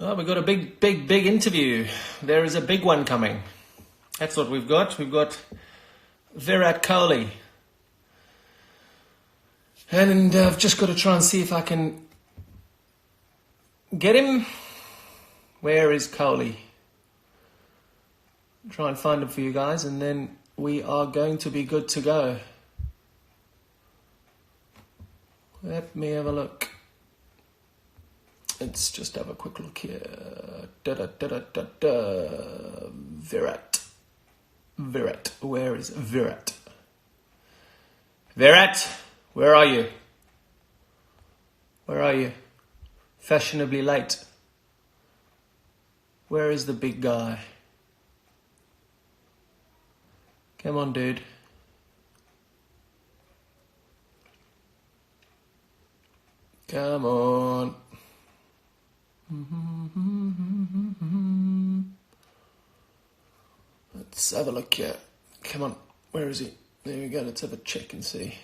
Oh, we've got a big interview. There is a big one coming. That's what we've got. We've got Virat Kohli. And I've just got to try and see if I can get him. Where is Kohli? Try and find him for you guys, and then we are going to be good to go. Let me have a look. Let's just have a quick look here. Virat. Where is Virat? Virat, where are you? Where are you? Fashionably late. Where is the big guy? Come on, dude. Come on. Let's have a look here. Come on. Where is he? There we go. Let's have a check and see.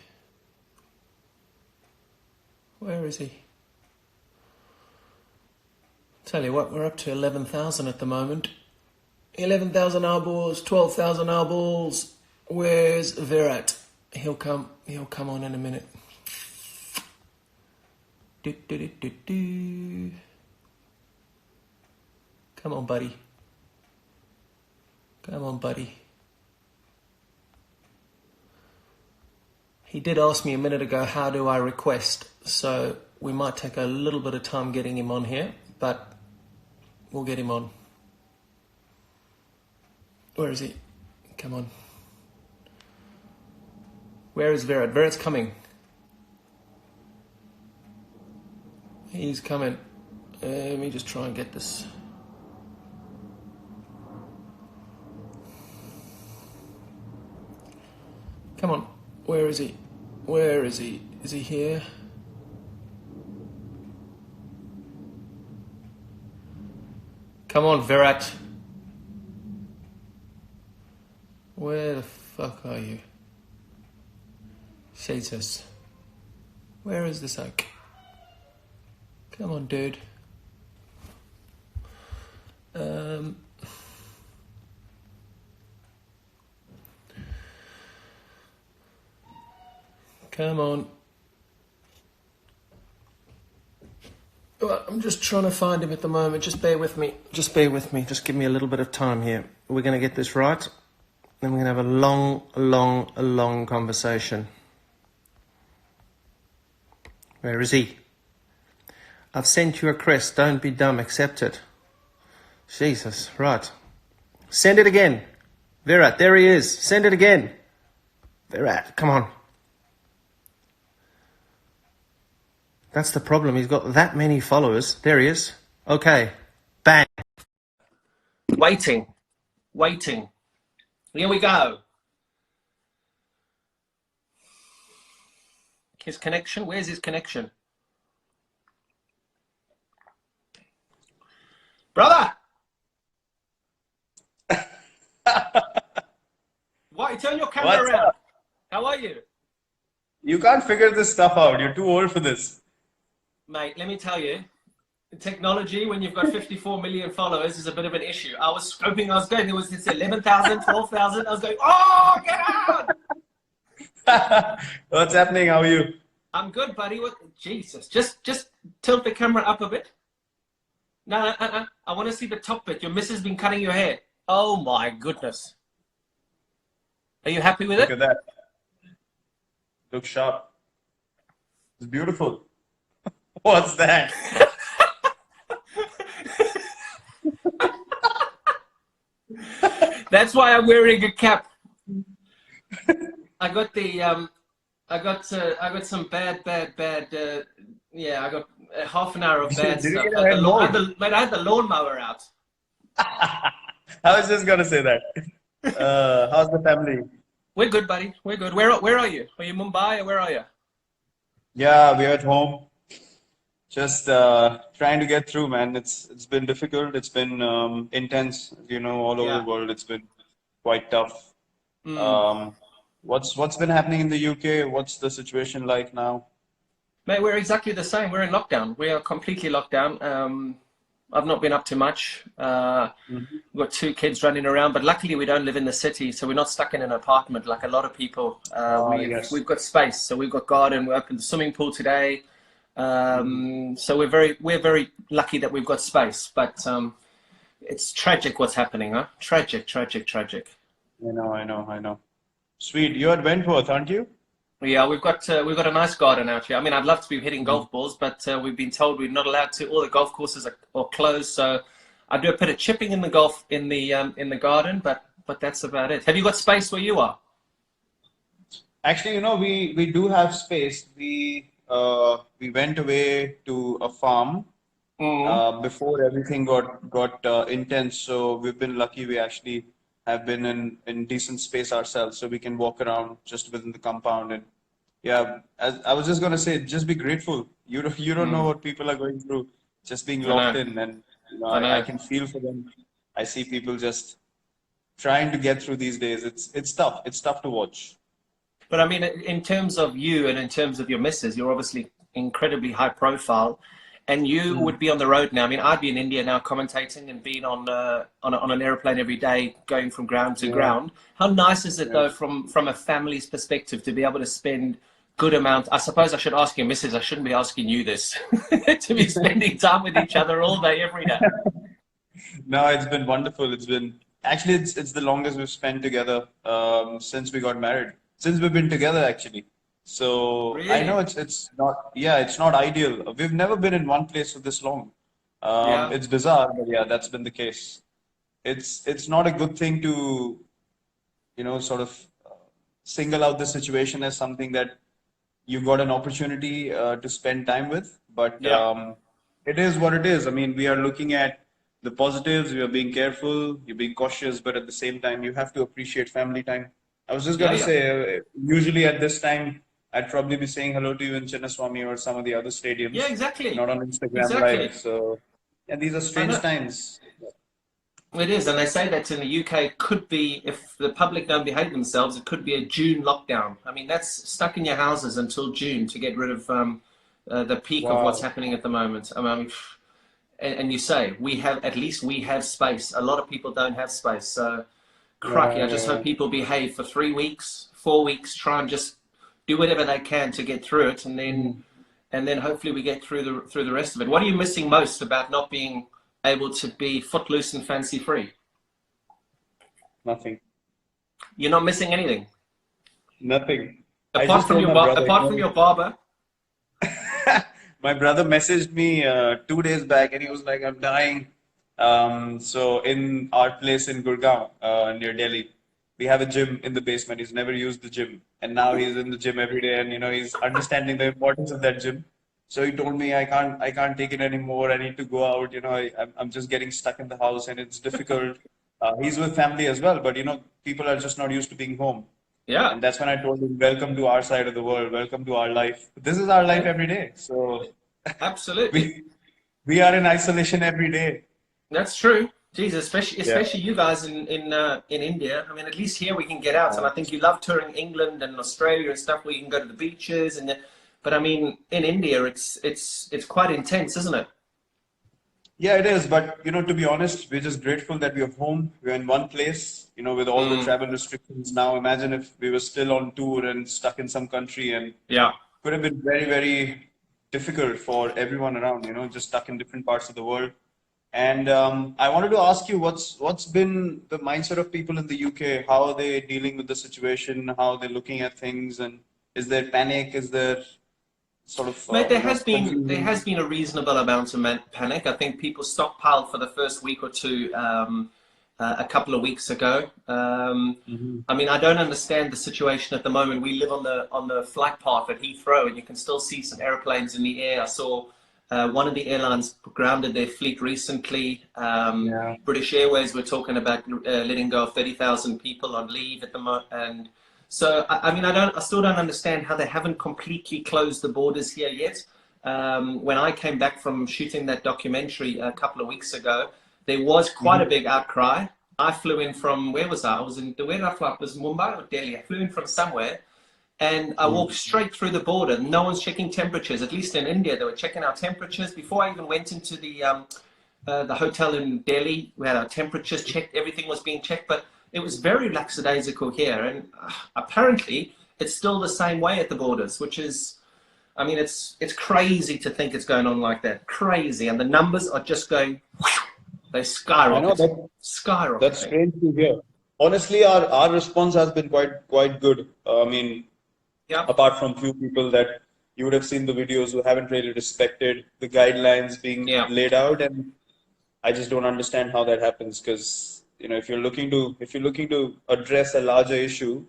Where is he? Tell you what, we're up to 11,000 at the moment. 11,000 eyeballs, 12,000 eyeballs. Where's Virat? He'll come on in a minute. Come on, buddy. Come on, buddy. He did ask me a minute ago, how do I request? So we might take a little bit of time getting him on here, but we'll get him on. Where is he? Come on. Where is Virat? Virat's coming. He's coming. Let me just try and get this. Come on. Where is he? Where is he? Is he here? Come on, Virat. Where the fuck are you? Jesus. Where is this oak? Come on, dude. Come on. Well, I'm just trying to find him at the moment. Just bear with me. Just bear with me. Just give me a little bit of time here. We're going to get this right. Then we're going to have a long conversation. Where is he? I've sent you a crest. Don't be dumb. Accept it. Jesus. Right. Send it again. Virat, there he is. Send it again. Virat, come on. That's the problem. He's got that many followers. There he is. Okay. Bang. Waiting. Here we go. His connection? Where's his connection? Brother! Why? Turn your camera What's around. up? How are you? You can't figure this stuff out. You're too old for this. Mate, let me tell you, technology, when you've got 54 million followers, is a bit of an issue. I was scoping, I was going, there was this 11,000, 12,000. I was going, oh, get out! What's happening? How are you? I'm good, buddy. What? Jesus. Just tilt the camera up a bit. No. I want to see the top bit. Your missus been cutting your hair. Oh, my goodness. Are you happy with it? Look at that. Looks sharp. It's beautiful. What's that? That's why I'm wearing a cap. I got the I got some bad. Yeah, I got half an hour of bad Did you stuff. get a head mold? I had the lawnmower out. I was just gonna say that. How's the family? We're good, buddy. We're good. Where are you? Are you Mumbai or where are you? Yeah, we're at home. Just trying to get through, man. It's been difficult. It's been intense, all over Yeah. the world. It's been quite tough. Mm. What's been happening in the UK? What's the situation like now? Mate, we're exactly the same. We're in lockdown. We are completely locked down. I've not been up to much. Mhm. We've got two kids running around, but luckily we don't live in the city, so we're not stuck in an apartment like a lot of people. Yes. We've got space, so we've got garden. We opened the swimming pool today, Mhm. so we're very lucky that we've got space. But it's tragic what's happening, huh? Tragic, tragic, tragic. I know. Sweet. You're at Wentworth, aren't you? Yeah, we've got a nice garden out here. I mean, I'd love to be hitting Mhm. golf balls, but we've been told we're not allowed to. All the golf courses are closed, so I do a bit of chipping in the golf in the garden, but that's about it. Have you got space where you are? Actually, we do have space. We went away to a farm Mm. before everything got intense. So we've been lucky. We actually have been in decent space ourselves, so we can walk around just within the compound. And yeah, as I was just gonna say, just be grateful. You don't know Mm. what people are going through, just being I locked know, in, and I I know. can feel for them. I see people just trying to get through these days. It's tough. It's tough to watch. But I mean, in terms of you and in terms of your missus, you're obviously incredibly high profile, and you Mm. would be on the road now. I mean, I'd be in India now commentating and being on an airplane every day, going from ground to Yeah, ground. How nice is it yeah. though, from a family's perspective, to be able to spend good amount? I suppose I should ask your missus. I shouldn't be asking you this. To be spending time with each other all day, every day. No, it's been wonderful. It's the longest we've spent together since we got married. Since we've been together actually. So I know Really? it's not ideal. We've never been in one place for this long. Yeah. It's bizarre, but yeah, that's been the case. It's not a good thing to, sort of single out the situation as something that you got an opportunity to spend time with. But Yeah. it is what it is. I mean, we are looking at the positives. We are being careful. You're being cautious, but at the same time, you have to appreciate family time. I was just Yeah. gonna Yeah. say, usually at this time, I'd probably be saying hello to you in Chinnaswamy or some of the other Yeah. stadiums, Exactly. not on Instagram Live. Exactly. So, yeah, these are I strange know. times. It is, and they say that in the UK it could be, if the public don't behave themselves, it could be a June lockdown. I mean, that's stuck in your houses until June to get rid of the peak of what's Wow. happening at the moment. I mean, and you say we have, at least we have space. A lot of people don't have space, so crikey, Yeah, I just yeah, hope people behave for 3 weeks, 4 weeks, try and just do whatever they can to get through it, yeah. and then hopefully we get through the rest of it. What are you missing most about not being able to be footloose and fancy free? Nothing. You're not missing anything Nothing. I just told my brother, apart from your barber. my brother messaged me 2 days back and he was like, I'm dying. So in our place in Gurgaon, near Delhi, we have a gym in the basement. He's never used the gym. And now he's in the gym every day and he's understanding the importance of that gym. So he told me I can't take it anymore. I need to go out. I'm just getting stuck in the house and it's difficult. He's with family as well, but people are just not used to being home. Yeah, And that's when I told him, welcome to our side of the world, welcome to our life. This is our life yeah, every day. So absolutely. we we are in isolation every day. That's true. Jesus, Yeah. especially you guys in India. I mean, at least here we can get out, and I think you love touring England and Australia and stuff where you can go to the beaches but I mean, in India, it's quite intense, isn't it? Yeah, it is. But to be honest, we're just grateful that we're home. We're in one place, with all the Mm, travel restrictions now. Imagine if we were still on tour and stuck in some country and yeah. could have been very, very difficult for everyone around, just stuck in different parts of the world. And I wanted to ask you, what's been the mindset of people in the UK? How are they dealing with the situation? How are they looking at things? And is there panic? Is there sort of Mate, there confusion? has been a reasonable amount of panic. I think people stockpiled for the first week or two a couple of weeks ago. Hmm. I mean, I don't understand the situation at the moment. We live on the flight path at Heathrow, and you can still see some airplanes in the air. I saw one of the airlines grounded their fleet recently. Yeah. British Airways were talking about letting go of 30,000 people on leave at the moment, and so I mean, I still don't understand how they haven't completely closed the borders here yet. When I came back from shooting that documentary a couple of weeks ago, there was quite a Hmm. big outcry. I flew in from, where was I? I was in, where did I fly? It was Mumbai or Delhi. I flew in from somewhere and I walked straight through the border. No one's checking temperatures. At least in India, they were checking our temperatures before I even went into the hotel in Delhi. We had our temperatures checked. Everything was being checked, but it was very lackadaisical here. And apparently, it's still the same way at the borders, which is, I mean, it's crazy to think it's going on like that. Crazy, and the numbers are just going. They I know skyrocket, that skyrocket. that's strange to hear. Honestly, our response has been quite good. I mean, Yeah. apart from few people that you would have seen the videos who haven't really respected the guidelines being Yeah. laid out, and I just don't understand how that happens because if you're looking to address a larger issue,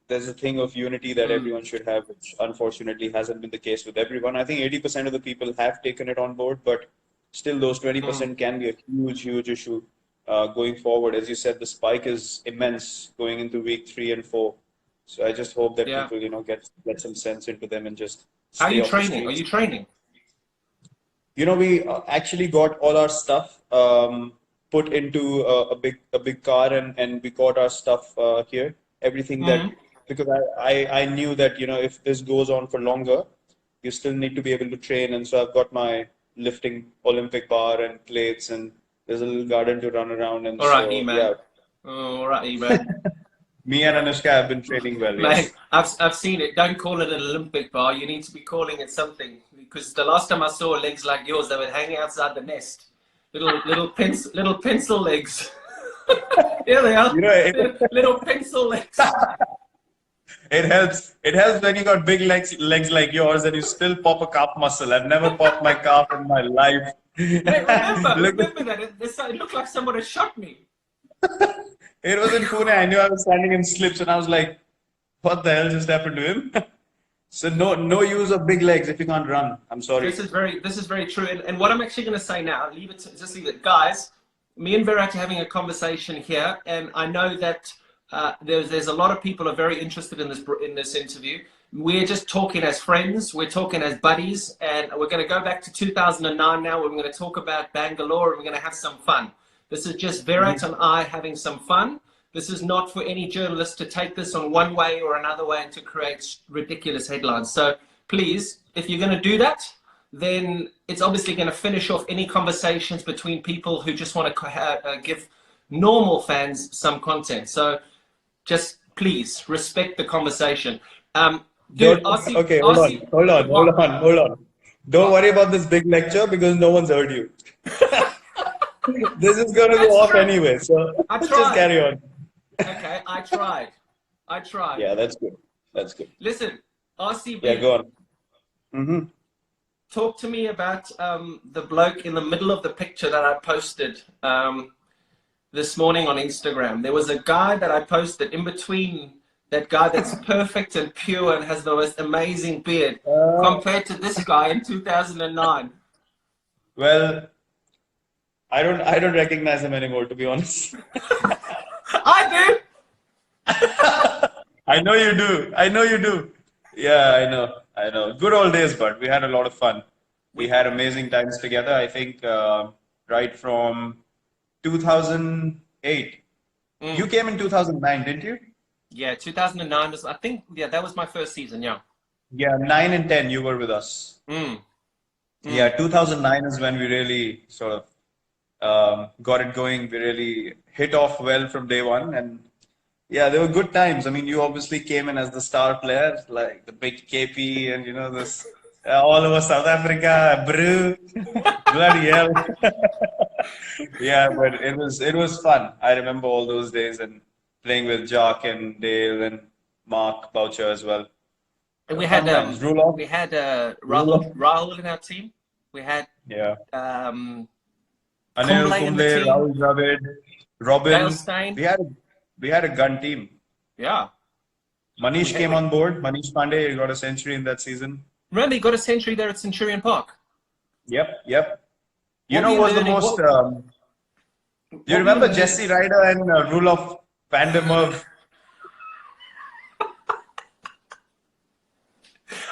there's a thing of unity that everyone should have, which unfortunately hasn't been the case with everyone. I think 80% of the people have taken it on board, but still those 20% can be a huge issue going forward. As you said, the spike is immense going into week 3 and 4. So I just hope that Yeah. people, get some sense into them and just Are stay you off the training? Are streets. you training? We actually got all our stuff put into a big car, and we got our stuff here. Everything that because I knew that if this goes on for longer, you still need to be able to train, and so I've got my lifting Olympic bar and plates, and there's a little garden to run around, and All right, so E-man. yeah, All right, E-man. me and Anushka have been training well. Mate, Yes. I've seen it. Don't call it an Olympic bar. You need to be calling it something. Because the last time I saw legs like yours, they were hanging outside the nest. Little pencil legs. Here they are. Little pencil legs. It helps. It helps when you got big legs like yours, and you still pop a calf muscle. I've never popped my calf in my life. Mate, remember that. It looked like somebody shot me. It was in Pune. I knew I was standing in slips, and I was like, "What the hell just happened to him?" So no use of big legs if you can't run. I'm sorry. This is very true. And what I'm actually going to say now, just leave it, guys. Me and Virat are having a conversation here, and I know that there's a lot of people are very interested in this interview. We're just talking as friends. We're talking as buddies, and we're going to go back to 2009 now. We're going to talk about Bangalore, and we're going to have some fun. This is just Virat and I having some fun. This is not for any journalist to take this on one way or another way and to create ridiculous headlines. So please, if you're going to do that, then it's obviously going to finish off any conversations between people who just want to give normal fans some content. So just please respect the conversation. Dude, Okay, hold on. Don't worry about this big lecture because no one's heard you. This is going to go off anyway, so just carry on. Okay, I tried. Yeah, that's good. That's good. Listen, RCB. Yeah, go on. Talk to me about the bloke in the middle of the picture that I posted this morning on Instagram. There was a guy that I posted in between that guy that's perfect and pure and has the most amazing beard compared to this guy in 2009. Well, I don't recognize him anymore, to be honest. I do. I know you do. Yeah, I know. Good old days, but we had a lot of fun. We had amazing times together. I think right from 2008. You came in 2009, didn't you? Yeah, 2009 was, I think, that was my first season, yeah. Yeah, 9 and 10, you were with us. Yeah, 2009 is when we really sort of got it going. We really hit off well from day one, and yeah, they were good times. I mean, you obviously came in as the star player, like the big KP, and this all over South Africa, brew, bloody hell. Yeah, but it was fun. I remember all those days and playing with Jock and Dale and Mark Boucher as well. And we had Rahul in our team. We had Anil Kumble in the Kumble, team. Rahul Dravid, Robin. Dale Stein. We had a gun team. Yeah. Manish came on board. Manish Pandey got a century in that season. Remember, he got a century there at Centurion Park. Yep. You know what's the most... do you remember Jesse Ryder and Roelof van der Merwe?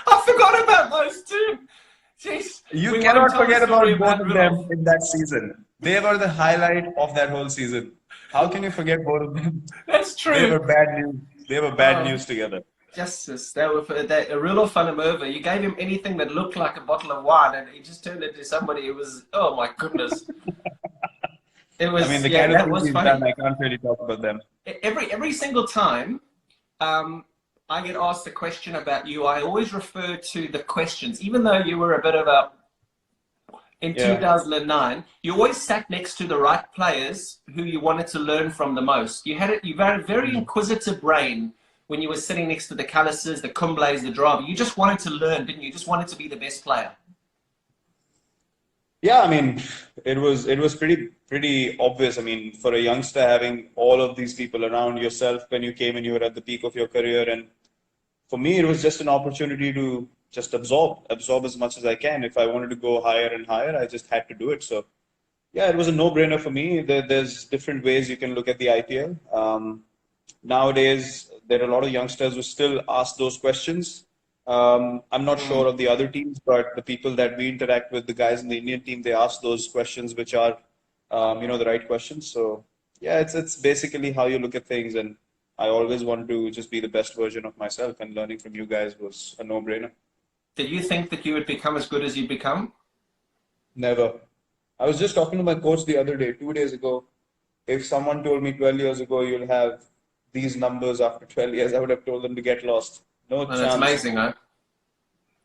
I forgot about those two. Jeez. You cannot forget about both of them in that season. They were the highlight of that whole season. How can you forget both of them? That's true. They were bad news. They were bad news together. Justice. That Rudolf van der Merwe. You gave him anything that looked like a bottle of wine, and he just turned into somebody. It was, oh my goodness. It I mean, was, the yeah, kind of that things was he's funny. done, I can't really talk about them. Every single time I get asked a question about you, I always refer to the questions, even though you were a bit of a in Yeah. 2009, you always sat next to the right players who you wanted to learn from the most. You had a very inquisitive brain when you were sitting next to the Callis's, the Kumblays, the Dravi. You just wanted to learn, didn't you? You just wanted to be the best player. Yeah, I mean, it was pretty obvious. I mean, for a youngster having all of these people around yourself when you came and you were at the peak of your career, and for me, it was just an opportunity to just absorb as much as I can. If I wanted to go higher and higher, I just had to do it. So yeah, it was a no-brainer for me. There's different ways you can look at the IPL. Nowadays, there are a lot of youngsters who still ask those questions. I'm not sure of the other teams, but the people that we interact with, the guys in the Indian team, they ask those questions, which are, the right questions. So yeah, it's basically how you look at things, and I always want to just be the best version of myself, and learning from you guys was a no-brainer. Did you think that you would become as good as you become? Never. I was just talking to my coach the other day, 2 days ago. If someone told me 12 years ago you'll have these numbers after 12 years, I would have told them to get lost. No Well, that's chance. amazing, huh?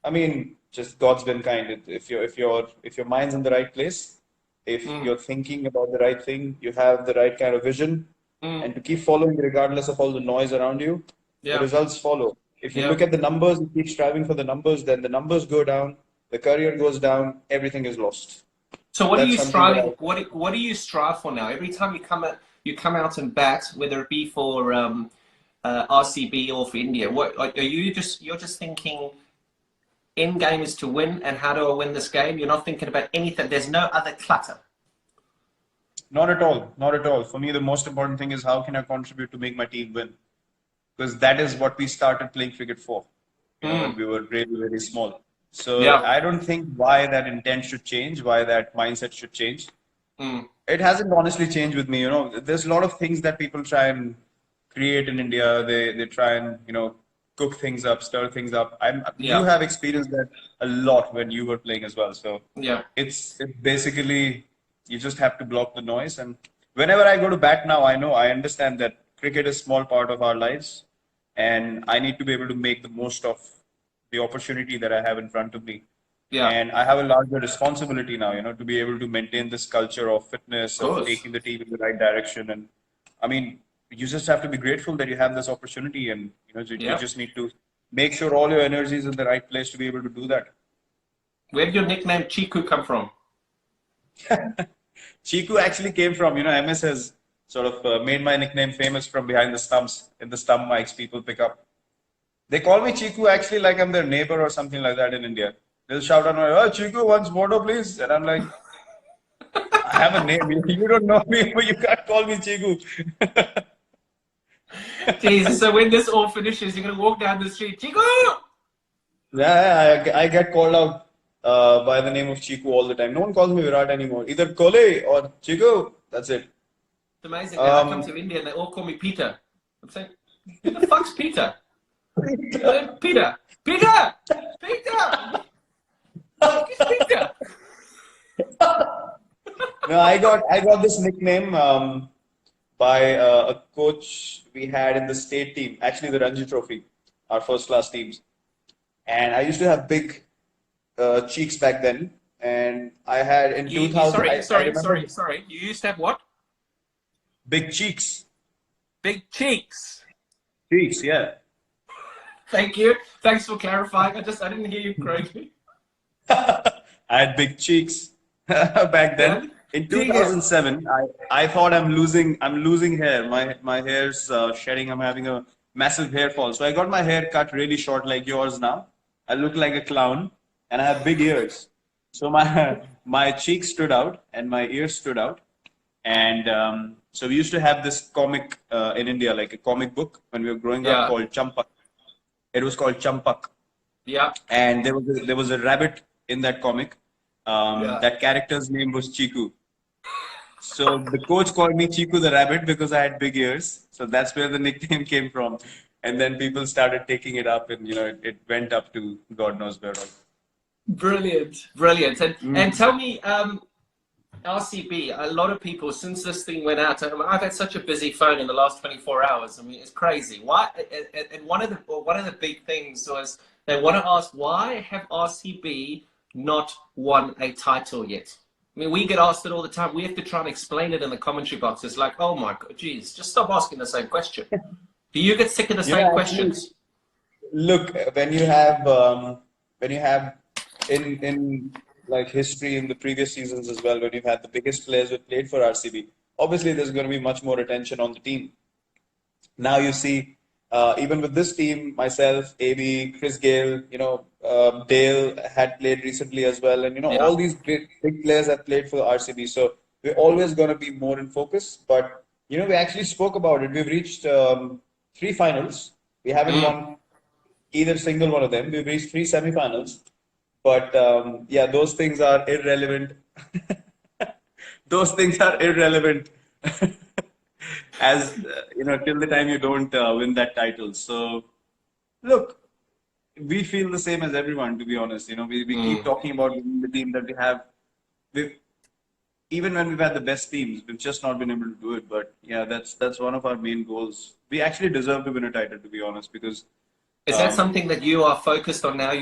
I mean, just God's been kind. If your mind's in the right place, if Mm, you're thinking about the right thing, you have the right kind of vision, mm, and to keep following regardless of all the noise around you, the yeah, results follow. If you yeah. look at the numbers and keep striving for the numbers, then the numbers go down, the career goes down, everything is lost. So what are That's you something that I striving? What do you strive for now? Every time you come out and bat, whether it be for RCB or for India, what are you just you're just thinking end game is to win, and how do I win this game? You're not thinking about anything. There's no other clutter. Not at all. Not at all. For me, the most important thing is how can I contribute to make my team win? Because that is what we started playing cricket for, when Mm, we were really, really small. So yeah. I don't think why that intent should change, why that mindset should change. Mm, It hasn't honestly changed with me. There's a lot of things that people try and create in India. They try and cook things up, stir things up. You yeah. have experienced that a lot when you were playing as well. So Yeah. it's basically you just have to block the noise. And whenever I go to bat now, I understand that cricket is a small part of our lives, and I need to be able to make the most of the opportunity that I have in front of me. Yeah. And I have a larger responsibility now, to be able to maintain this culture of Of fitness, of course. taking the team in the right direction. And I mean, you just have to be grateful that you have this opportunity, and you Yeah. just need to make sure all your energy is in the right place to be able to do that. Where did your nickname Chiku come from? Chiku actually came from, MS has sort of made my nickname famous from behind the stumps. In the stump mics, people pick up. They call me Chiku actually like I'm their neighbor or something like that in India. They'll shout out, "Oh, Chiku, once photo, please." And I'm like, I have a name. You don't know me, but you can't call me Chiku. Jesus. So when this all finishes, you're gonna walk down the street, Chiku. Yeah, I get called out by the name of Chiku all the time. No one calls me Virat anymore. Either Kohli or Chiku. That's it. It's amazing, man. I come Um, to India and they all call me Peter. I'm saying, who the fuck's Peter? Peter. Peter. Peter. Fuck is Peter? no, I got this nickname by a coach we had in the state team, actually the Ranji Trophy, our first class teams. And I used to have big cheeks back then. And I had in You 2000, sorry, I sorry, remember sorry, sorry. You used to have what? big cheeks. Big cheeks. Cheeks, yeah. Thank you. Thanks for clarifying. I didn't hear you correctly. I had big cheeks back Yeah. then. In Tigger. 2007, I thought I'm losing hair. My hair's shedding. I'm having a massive hair fall. So I got my hair cut really short like yours now. I look like a clown, and I have big ears. So my my cheeks stood out and my ears stood out. And so we used to have this comic in India, like a comic book when we were growing up Yeah. called Champak. It was called Champak, Yeah. and there was a rabbit in that comic. Yeah. That character's name was Chiku. So the coach called me Chiku the rabbit because I had big ears. So that's where the nickname came from. and then people started taking it up, and it went up to God knows where. Brilliant, brilliant. And Mm. tell me, RCB, a lot of people since this thing went out. I've had such a busy phone in the last 24 hours. I mean, it's crazy. Why? And one of the big things was they want to ask, why have RCB not won a title yet? I mean, we get asked it all the time. We have to try and explain it in the commentary box. It's like, oh my God, geez, just stop asking the same question. Do you get sick of the same Actually, questions? look, when you have in like history in the previous seasons as well, when you've had the biggest players who played for RCB, obviously there's going to be much more attention on the team. Now you see, even with this team, myself, AB, Chris Gale, Dale had played recently as well, and Yeah. all these big players have played for RCB. So we're always going to be more in focus. But we actually spoke about it. We've reached 3 finals. We haven't won either single one of them. We've reached 3 semifinals. But yeah, those things are irrelevant. Those things are irrelevant as till the time you don't win that title. So look, we feel the same as everyone, to be honest. We keep talking about the team that we have. We've, even when we've had the best teams, we've just not been able to do it. But yeah, that's one of our main goals. We actually deserve to win a title, to be honest, because Is that something that you are focused on now?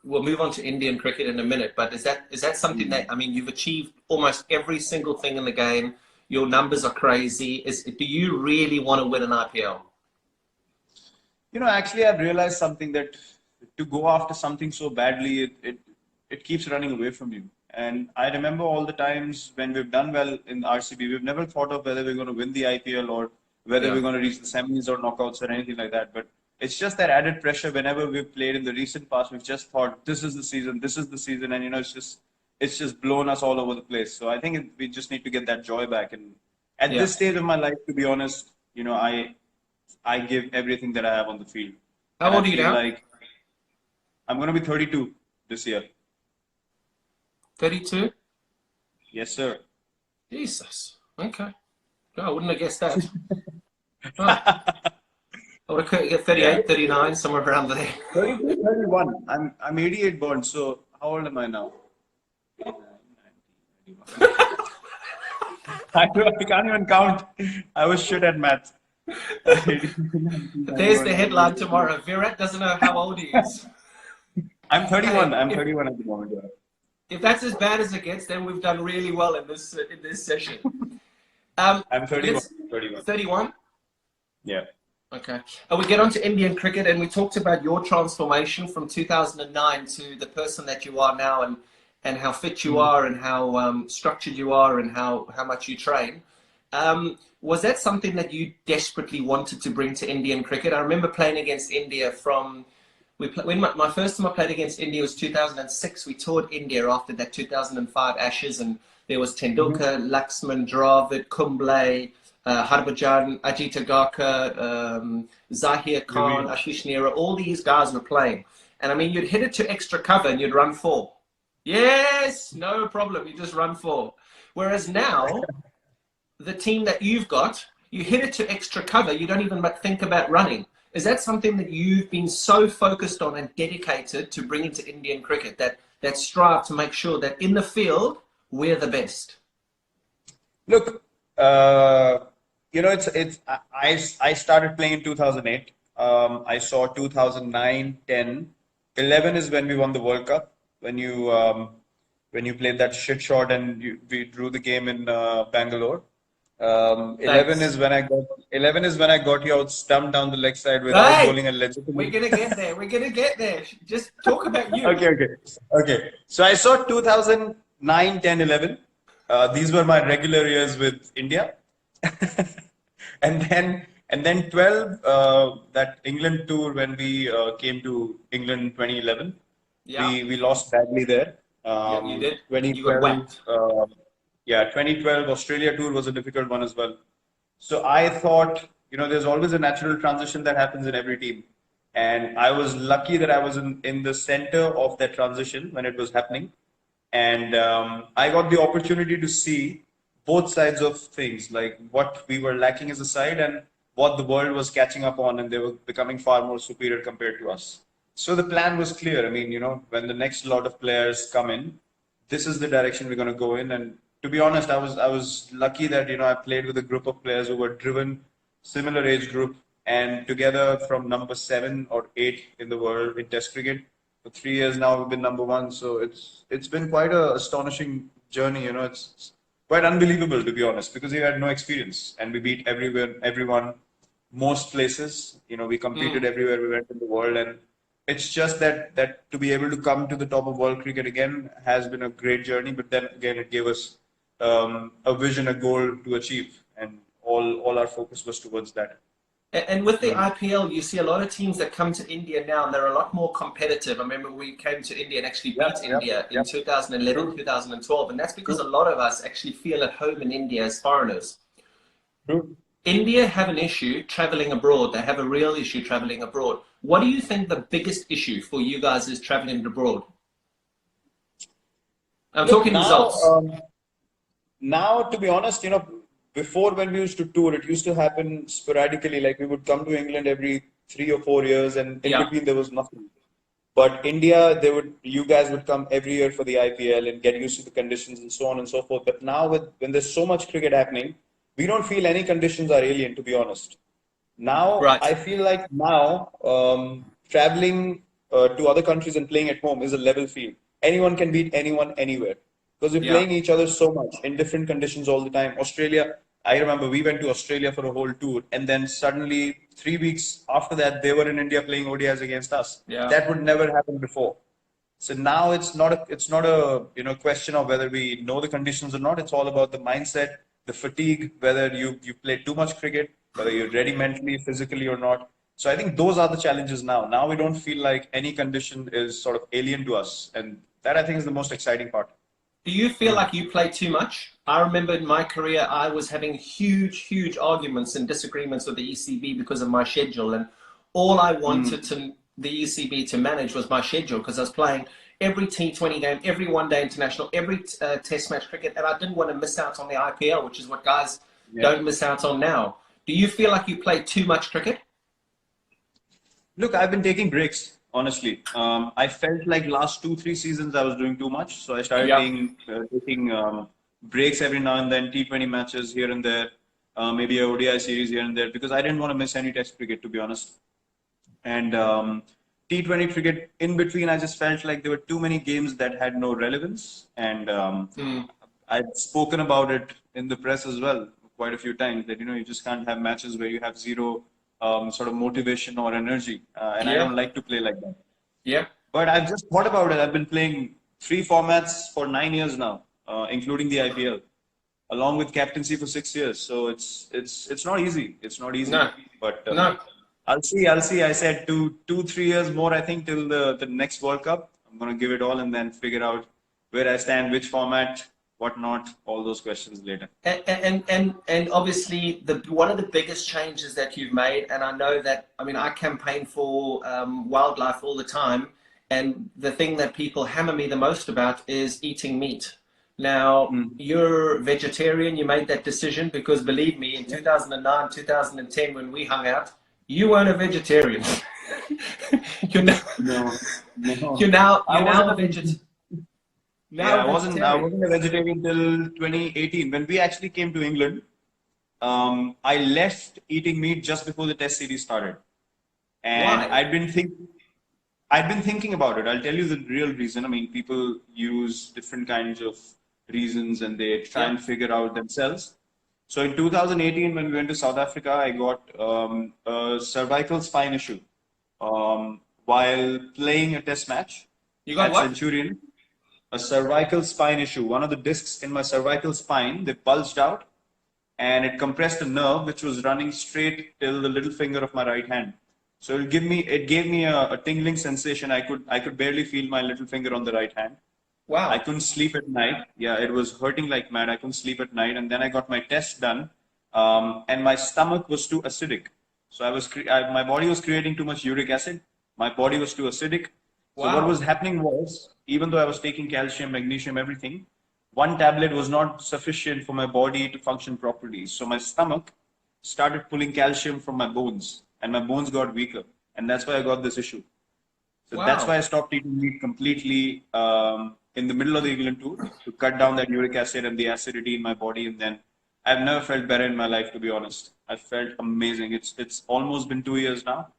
We'll move on to Indian cricket in a minute, but is that something that, I mean, you've achieved almost every single thing in the game. Your numbers are crazy. Do you really want to win an IPL? actually, I've realized something, that to go after something so badly, it keeps running away from you. And I remember all the times when we've done well in RCB, we've never thought of whether we're going to win the IPL or whether we're going to reach the semis or knockouts or anything like that. But it's just that added pressure whenever we've played in the recent past. We've just thought, this is the season, and it's just blown us all over the place. So I think we just need to get that joy back. And at this stage of my life, to be honest, I give everything that I have on the field. How And old I are you feel now? like I'm going to be 32 this year. 32? Yes, sir. Jesus. Okay. No, I wouldn't have guessed that. Oh, I would have get 38, Yeah. 39, somewhere around there. 32, 31. I'm 88 born, so how old am I now? I can't even count. I was shit at maths. There's the headline tomorrow. Virat doesn't know how old he is. I'm 31. Hey, I'm 31 at the moment. Yeah. if that's as bad as it gets, then we've done really well in this session. I'm 31. 31. 31? Yeah. Okay. We get on to Indian cricket, and we talked about your transformation from 2009 to the person that you are now, and how fit you are, and how structured you are, and how much you train. Was that something that you desperately wanted to bring to Indian cricket? I remember playing against India when my first time I played against India was 2006. We toured India after that 2005 Ashes, and there was Tendulkar, Laxman, Dravid, Kumble, Harbhajan, Ajit Agarkar, Zahir Khan, Ashish Nehra. All these guys were playing. And I mean, you'd hit it to extra cover and you'd run 4. Yes, no problem. You just run 4. Whereas now, the team that you've got, you hit it to extra cover. You don't even think about running. Is that something that you've been so focused on and dedicated to bring into Indian cricket, that strive to make sure that in the field, we're the best? Look, I started playing in 2008. I saw 2009, 10, 11 is when we won the World Cup. When you played that shit shot and we drew the game in Bangalore. 11 is when I got you out stumped down the leg side without bowling a legitimate. We're gonna get there. We're gonna get there. Just talk about you. Okay. So I saw 2009, 10, 11. These were my regular years with India. and then 12, that England tour when we came to England 2011. Yeah. We lost badly there. Yeah, you did. 2012, You got whacked. 2012 Australia tour was a difficult one as well. So I thought, there's always a natural transition that happens in every team. And I was lucky that I was in the center of that transition when it was happening. And I got the opportunity to see both sides of things, like what we were lacking as a side and what the world was catching up on, and they were becoming far more superior compared to us. So the plan was clear. I mean, when the next lot of players come in, this is the direction we're going to go in. And to be honest, I was lucky that I played with a group of players who were driven, similar age group, and together from number 7 or 8 in the world in Test cricket. For 3 years now, we've been number one. So it's been quite a astonishing journey. It's quite unbelievable, to be honest, because we had no experience and we beat everyone, most places. We competed everywhere we went in the world, and it's just that to be able to come to the top of world cricket again has been a great journey. But then again, it gave us a vision, a goal to achieve, and all our focus was towards that. And with the IPL, you see a lot of teams that come to India now, and they're a lot more competitive. I remember we came to India and actually beat India in 2011, 2012, and that's because a lot of us actually feel at home in India as foreigners. True. India have an issue traveling abroad. They have a real issue traveling abroad. What do you think the biggest issue for you guys is traveling abroad? I'm talking results. Now, to be honest, before when we used to tour, it used to happen sporadically. Like we would come to England every 3 or 4 years, and in between there was nothing. But India, you guys would come every year for the IPL and get used to the conditions and so on and so forth. But now, when there's so much cricket happening, we don't feel any conditions are alien, to be honest. Now, I feel like traveling to other countries and playing at home is a level field. Anyone can beat anyone anywhere because we're playing each other so much in different conditions all the time. Australia, I remember we went to Australia for a whole tour, and then suddenly 3 weeks after that, they were in India playing ODIs against us. Yeah. That would never happen before. So now it's not a question of whether we know the conditions or not. It's all about the mindset, the fatigue, whether you play too much cricket, whether you're ready mentally, physically or not. So I think those are the challenges now. Now we don't feel like any condition is sort of alien to us, and that I think is the most exciting part. Do you feel like you play too much? I remember in my career, I was having huge arguments and disagreements with the ECB because of my schedule. And all I wanted the ECB to manage was my schedule, because I was playing every T20 game, every one-day international, every test match cricket. And I didn't want to miss out on the IPL, which is what guys don't miss out on now. Do you feel like you play too much cricket? Look, I've been taking breaks. Honestly, I felt like last 2-3 seasons I was doing too much, so I started taking breaks every now and then, T20 matches here and there, maybe a ODI series here and there, because I didn't want to miss any Test cricket, to be honest. And T20 cricket in between, I just felt like there were too many games that had no relevance, and I'd spoken about it in the press as well quite a few times that you just can't have matches where you have zero sort of motivation or energy, and I don't like to play like that. Yeah. But I've just thought about it. I've been playing 3 formats for 9 years now, including the IPL, along with captaincy for 6 years. So it's not easy. It's not easy. No. But No. I'll see. I said 2-3 years more. I think till the next World Cup. I'm gonna give it all and then figure out where I stand, which format, what not, all those questions later. And obviously one of the biggest changes that you've made, and I know that, I mean, I campaign for wildlife all the time, and the thing that people hammer me the most about is eating meat. Now, you're vegetarian, you made that decision because, believe me, in 2009, 2010, when we hung out, you weren't a vegetarian. You're now a vegetarian. I wasn't a vegetarian till 2018. When we actually came to England, I left eating meat just before the Test series started, and Why? I'd been thinking about it. I'll tell you the real reason. I mean, people use different kinds of reasons and they try and figure out themselves. So in 2018, when we went to South Africa, I got a cervical spine issue while playing a Test match. You got at what? Centurion. A cervical spine issue. One of the discs in my cervical spine, they bulged out, and it compressed a nerve which was running straight till the little finger of my right hand. So it gave me a tingling sensation. I could barely feel my little finger on the right hand. Wow. I couldn't sleep at night. Yeah, it was hurting like mad. I couldn't sleep at night, and then I got my test done, and my stomach was too acidic. So my body was creating too much uric acid. My body was too acidic. So what was happening was, even though I was taking calcium, magnesium, everything, one tablet was not sufficient for my body to function properly. So my stomach started pulling calcium from my bones, and my bones got weaker, and that's why I got this issue. So that's Wow. why I stopped eating meat completely in the middle of the England tour to cut down that uric acid and the acidity in my body. And then I've never felt better in my life, to be honest. I felt amazing. It's almost been 2 years now,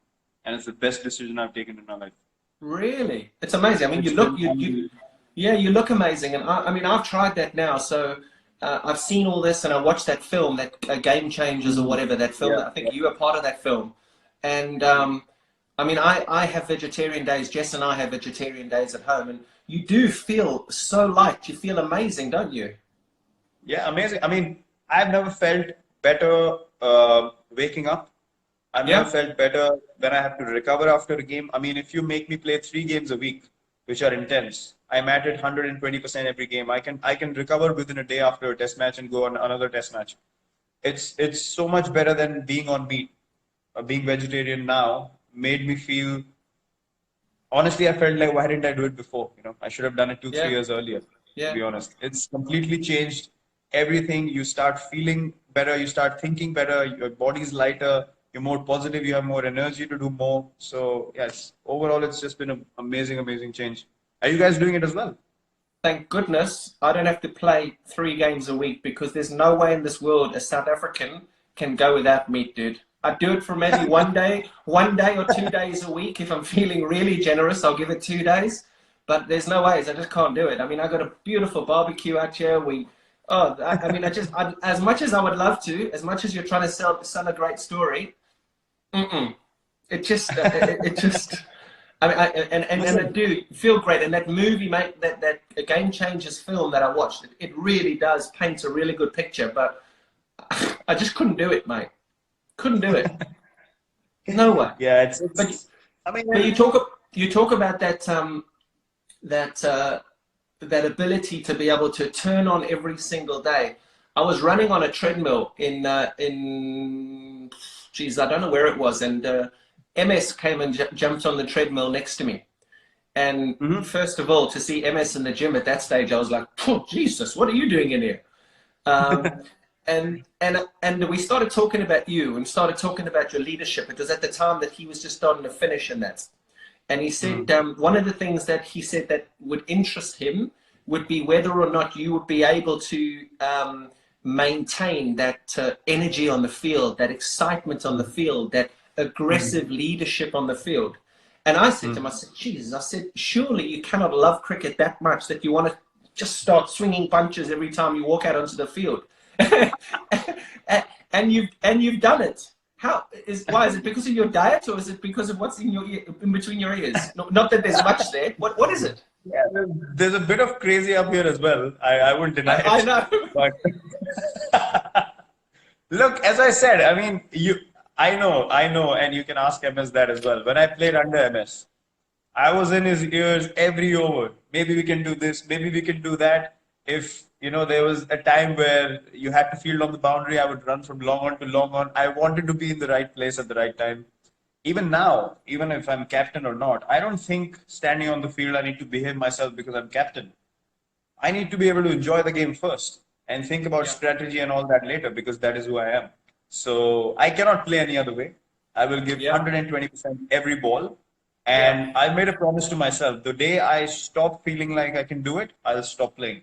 and it's the best decision I've taken in my life. Really? It's amazing. I mean, It's you look, been unbelievable. yeah, you look amazing. And I mean, I've tried that now. So I've seen all this and I watched that film, that Game Changers or whatever, that film. Yeah, I think yeah. you were part of that film. And I mean, I have vegetarian days. Jess and I have vegetarian days at home. And you do feel so light. You feel amazing, don't you? Yeah, amazing. I mean, I've never felt better waking up. I've never Yeah. felt better when I have to recover after a game. I mean, if you make me play 3 games a week, which are intense, I'm at it 120% every game. I can recover within a day after a test match and go on another test match. It's so much better than being on meat. Being vegetarian now made me feel, honestly, I felt like, why didn't I do it before? I should have done it 2, 3 Yeah. years earlier, to Yeah. be honest. It's completely changed everything. You start feeling better, you start thinking better, your body's lighter, you're more positive, you have more energy to do more. So, yes, overall, it's just been an amazing, amazing change. Are you guys doing it as well? Thank goodness I don't have to play 3 games a week, because there's no way in this world a South African can go without meat, dude. I do it for maybe 1 day or 2 days a week. If I'm feeling really generous, I'll give it 2 days. But there's no ways. I just can't do it. I mean, I got a beautiful barbecue out here. I mean, as much as I would love to, as much as you're trying to sell a great story, mm-mm. It just. I mean, and I do feel great. And that movie, mate, that Game Changers film that I watched, it really does paint a really good picture. But I just couldn't do it, mate. Couldn't do it. No way. Yeah, But I mean, but you talk about that ability to be able to turn on every single day. I was running on a treadmill in geez, I don't know where it was, and MS came and jumped on the treadmill next to me. And mhm. first of all, to see MS in the gym at that stage, I was like, oh, Jesus, what are you doing in here? Um, and we started talking about you and started talking about your leadership. It was at the time that he was just starting to finish in that. And he said one of the things that he said that would interest him would be whether or not you would be able to maintain that energy on the field, that excitement on the field, that aggressive leadership on the field. And I said to him, I said, Jesus, I said, surely you cannot love cricket that much that you want to just start swinging punches every time you walk out onto the field. and you've done it. Why is it because of your diet, or is it because of what's in your ear, in between your ears? Not that there's much there. What is it? Yeah, there's a bit of crazy up here as well. I wouldn't deny it. I know. But look, as I said, I mean, I know, and you can ask MS that as well. When I played under MS, I was in his ears every over. Maybe we can do this, maybe we can do that. If there was a time where you had to field on the boundary, I would run from long on to long on. I wanted to be in the right place at the right time. Even now, even if I'm captain or not, I don't think standing on the field I need to behave myself because I'm captain. I need to be able to enjoy the game first and think about strategy and all that later, because that is who I am. So I cannot play any other way. I will give 120% every ball. And I made a promise to myself, the day I stop feeling like I can do it, I'll stop playing.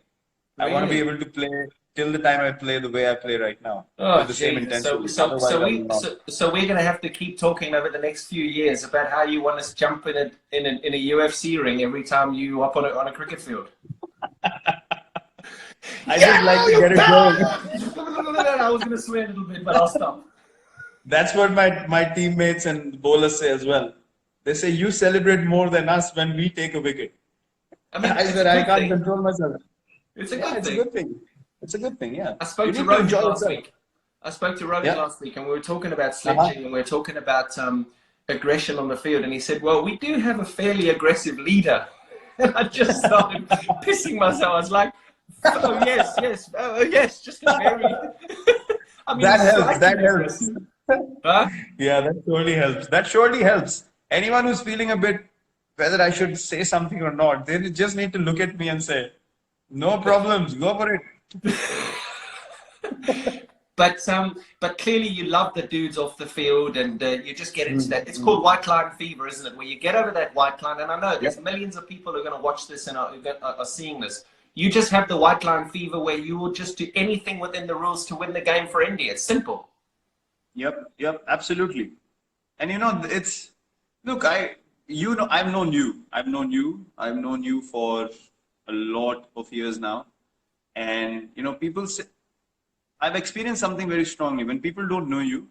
I want to be Really? able to play till the time I play the way I play right now, Oh, with the same Jesus. intensity. Otherwise, I will not. So we're going to have to keep talking over the next few years about how you want us to jump in a UFC ring every time you up on a cricket field. I just like to get it going. I was going to swear a little bit, but I'll stop. That's what my teammates and bowlers say as well. They say, you celebrate more than us when we take a wicket. I mean, I said, I can't control myself. It's a Yeah, good it's a thing. good thing. It's a good thing, yeah. I spoke You to need to Rohit enjoy last yourself. week. I spoke to Rohit Yeah. last week, and we were talking about sledging, and we were talking about aggression on the field. And he said, "Well, we do have a fairly aggressive leader." And I just started pissing myself. I was like, "Oh yes, just a very." I mean, That helps. slightly That helps. aggressive. Huh? Yeah, that surely helps. That surely helps. Anyone who's feeling a bit whether I should say something or not, they just need to look at me and say, no problems, go for it. But clearly you love the dudes off the field, and you just get into that. It's called white line fever, isn't it? Where you get over that white line, and I know there's millions of people who are going to watch this and are seeing this. You just have the white line fever where you will just do anything within the rules to win the game for India. It's simple. Yep, absolutely. And look, I've known you for a lot of years now. And, people say, I've experienced something very strongly. When people don't know you,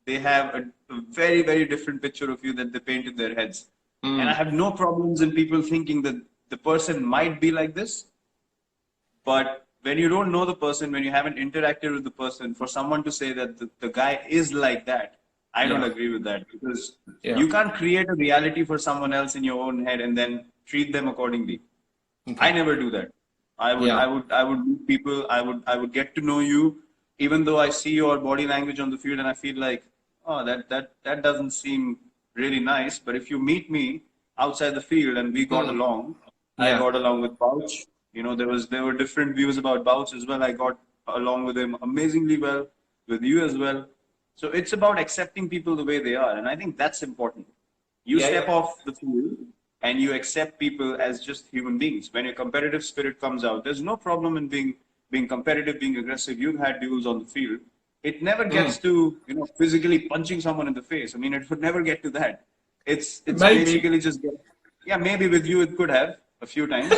they have a very, very different picture of you that they paint in their heads. And I have no problems in people thinking that the person might be like this. But when you don't know the person, when you haven't interacted with the person, for someone to say that the guy is like that, I don't agree with that, because you can't create a reality for someone else in your own head and then treat them accordingly. Okay. I never do that. I would meet people. I would get to know you, even though I see your body language on the field and I feel like, oh, that doesn't seem really nice. But if you meet me outside the field and we got along, I got along with Bouch. There were different views about Bouch as well. I got along with him amazingly well, with you as well. So it's about accepting people the way they are, and I think that's important. You step off the field and you accept people as just human beings. When your competitive spirit comes out, there's no problem in being competitive, being aggressive. You've had duels on the field. It never gets to physically punching someone in the face. I mean, it would never get to that. It's basically just maybe with you it could have a few times,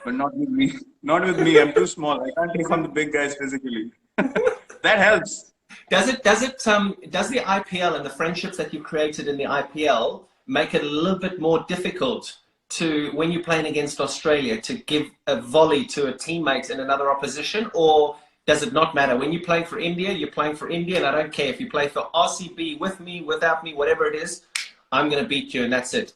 but not with me. Not with me. I'm too small. I can't take on the big guys physically. That helps. Does the IPL and the friendships that you created in the IPL make it a little bit more difficult to, when you're playing against Australia, to give a volley to a teammate in another opposition, or does it not matter? When you're playing for India, you're playing for India, and I don't care if you play for RCB with me, without me, whatever it is, I'm going to beat you, and that's it.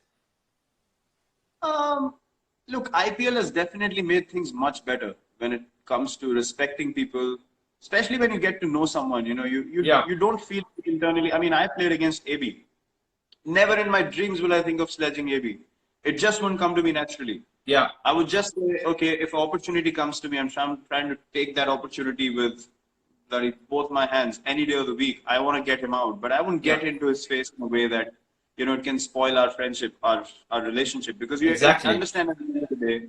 Look, IPL has definitely made things much better when it comes to respecting people. Especially when you get to know someone, you don't feel internally. I mean, I played against AB. Never in my dreams will I think of sledging AB. It just won't come to me naturally. Yeah. I would just say, okay, if an opportunity comes to me, I'm trying to take that opportunity with both my hands any day of the week. I want to get him out, but I wouldn't get into his face in a way that, it can spoil our friendship, our relationship, because you understand at the end of the day,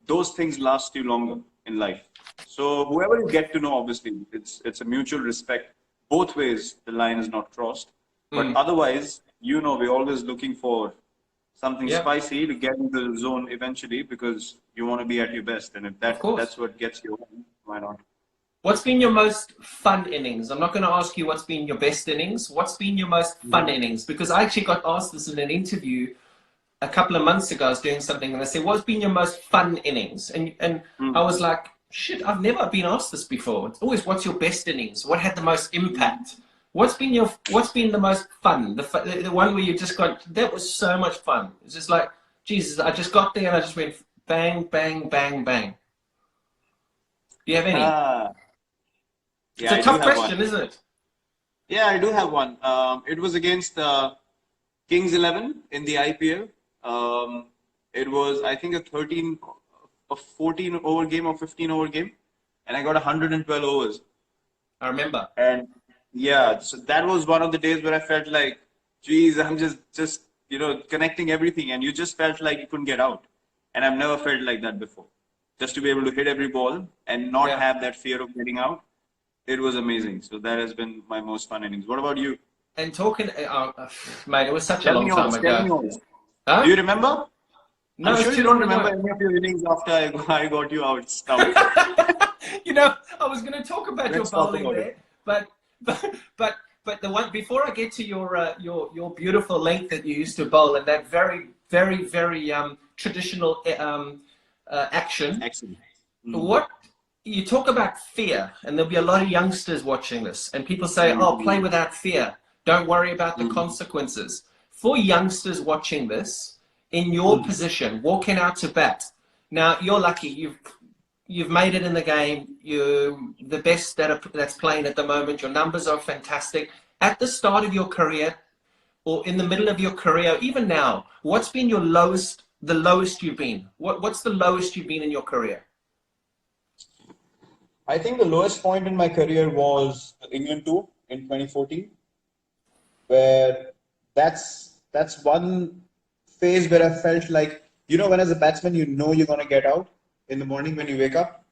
those things last you longer in life. So whoever you get to know, obviously, it's a mutual respect. Both ways, the line is not crossed. But otherwise, we're always looking for something spicy to get into the zone eventually, because you want to be at your best. And if that's what gets you on, why not? What's been your most fun innings? I'm not going to ask you what's been your best innings. What's been your most fun innings? Because I actually got asked this in an interview a couple of months ago. I was doing something and they said, what's been your most fun innings? And I was like, shit, I've never been asked this before. It's always, what's your best innings? What had the most impact? What's been the most fun? The one where you just got, that was so much fun. It's just like, Jesus, I just got there and I just went bang, bang, bang, bang. Do you have any? It's a tough question, isn't it? Yeah, I do have one. It was against Kings 11 in the IPL. It was, I think, a 14 over game or 15 over game, and I got 112 overs. I remember. And so that was one of the days where I felt like, geez, I'm just connecting everything, and you just felt like you couldn't get out. And I've never felt like that before. Just to be able to hit every ball and not have that fear of getting out, it was amazing. So that has been my most fun innings. What about you? And talking, mate, it was such a long time ago. Huh? Do you remember? No, I'm sure you don't remember any of your innings after I got you out. I was going to talk about your bowling there, but the one before I get to your beautiful length that you used to bowl and that very, very, very traditional action. Excellent. What you talk about fear, and there'll be a lot of youngsters watching this, and people say, "Oh, play without fear. Don't worry about the consequences." For youngsters watching this, in your position, walking out to bat, now you're lucky. You've made it in the game. You're the best that's playing at the moment. Your numbers are fantastic. At the start of your career, or in the middle of your career, even now, what's been your lowest? The lowest you've been? What's the lowest you've been in your career? I think the lowest point in my career was England tour in 2014, where that's one phase where I felt like, when as a batsman, you're going to get out in the morning when you wake up.